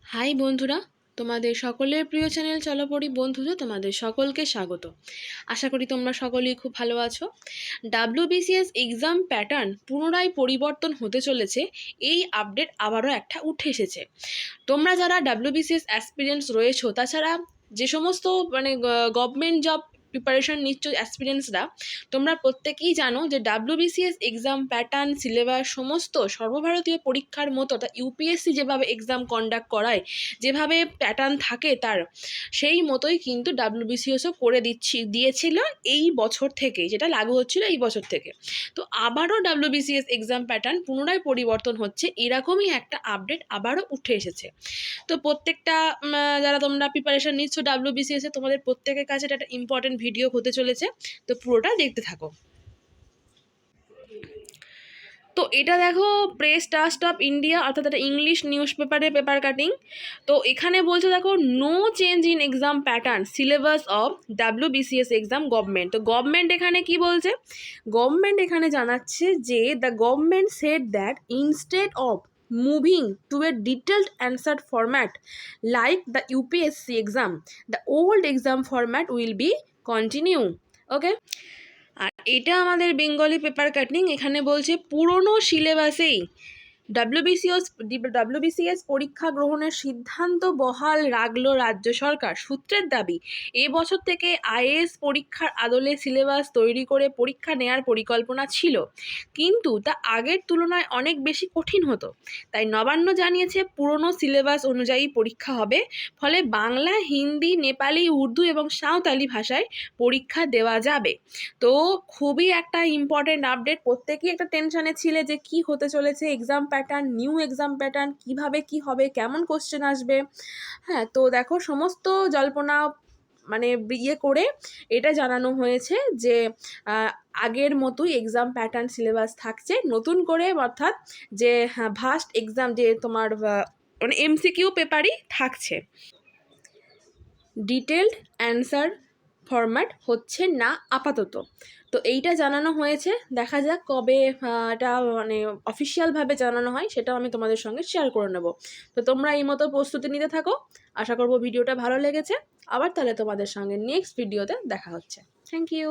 High বন্ধুরা, তোমাদের সকলের প্রিয় চ্যানেল চলো পড়ি বন্ধুরা তোমাদের সকলকে স্বাগত। আশা করি তোমরা সকলেই খুব ভালো আছো। ডাব্লিউবিসিএস এক্সাম প্যাটার্ন পুনরায় পরিবর্তন হতে চলেছে, এই আপডেট আবারও একটা উঠে এসেছে। তোমরা যারা ডাব্লিউবিসিএস অ্যাসপিরেন্টস রয়েছো, তাছাড়া যে সমস্ত গভর্নমেন্ট জব প্রিপারেশন নিচ্ছ অ্যাসপিরেন্টসরা, তোমরা প্রত্যেকেই জানো যে ডাব্লিউবিসিএস এক্সাম প্যাটার্ন সিলেবাস সমস্ত সর্বভারতীয় পরীক্ষার মতো অর্থাৎ ইউপিএসসি যেভাবে এক্সাম কন্ডাক্ট করায়, যেভাবে প্যাটার্ন থাকে তার, সেই মতোই কিন্তু ডাব্লিউবিসিএসও করে দিয়েছিল এই বছর থেকে, যেটা লাগু হচ্ছিল এই বছর থেকে। তো আবারও ডাব্লিউবিসিএস এক্সাম প্যাটার্ন পুনরায় পরিবর্তন হচ্ছে, এরকমই একটা আপডেট আবারও উঠে এসেছে। তো প্রত্যেকটা যারা তোমরা প্রিপারেশন নিচ্ছ ডাব্লিউবিসিএস এ, তোমাদের প্রত্যেকের কাছে এটা একটা ইম্পর্টেন্ট ভিডিও হতে চলেছে, তো পুরোটা দেখতে থাকো। তো এটা দেখো, প্রেস ট্রাস্ট অফ ইন্ডিয়া, অর্থাৎ এটা ইংলিশ নিউজ পেপারের পেপার কাটিং। তো এখানে বলছে দেখো, no change in exam pattern syllabus of WBCS exam government. তো গভর্নমেন্ট এখানে কি বলছে? গভর্নমেন্ট এখানে জানাচ্ছে যে the government said that instead of moving to a detailed answered format like the UPSC exam, the old exam format will be continue. ওকে, আর এটা আমাদের Bengali paper cutting. এখানে বলছে পুরনো সিলেবাসেই ডাব্লিউবিসিএস পরীক্ষা গ্রহণের সিদ্ধান্ত বহাল রাখলো রাজ্য সরকার। সূত্রের দাবি, এবছর থেকে আইএএস পরীক্ষার আদলে সিলেবাস তৈরি করে পরীক্ষা নেয়ার পরিকল্পনা ছিল, কিন্তু তা আগের তুলনায় অনেক বেশি কঠিন হতো। তাই নবান্ন জানিয়েছে পুরনো সিলেবাস অনুযায়ী পরীক্ষা হবে, ফলে বাংলা, হিন্দি, নেপালি, উর্দু এবং সাঁওতালি ভাষায় পরীক্ষা দেওয়া যাবে। তো খুবই একটা ইম্পর্টেন্ট আপডেট। প্রত্যেকেই একটা টেনশনে ছিলে যে কি হতে চলেছে, exam pattern, new exam pattern, কিভাবে কি হবে, কেমন কোশ্চেন আসবে। হ্যাঁ, তো দেখো সমস্ত জল্পনা করে এটা জানানো হয়েছে যে আগের মতোই এক্সাম প্যাটার্ন সিলেবাস থাকছে, নতুন করে, অর্থাৎ যে ভাস্ট এক্সাম, যে তোমার এমসিকিউ পেপারই থাকছে, ডিটেলড অ্যান্সার ফরম্যাট হচ্ছে না আপাতত। তো এইটা জানানো হয়েছে, দেখা যাক কবে এটা অফিসিয়ালভাবে জানানো হয়, সেটাও আমি তোমাদের সঙ্গে শেয়ার করে নেব। তো তোমরা এই মতো প্রস্তুতি নিতে থাকো। আশা করবো ভিডিওটা ভালো লেগেছে। আবার তাহলে তোমাদের সঙ্গে নেক্সট ভিডিওতে দেখা হচ্ছে। Thank you.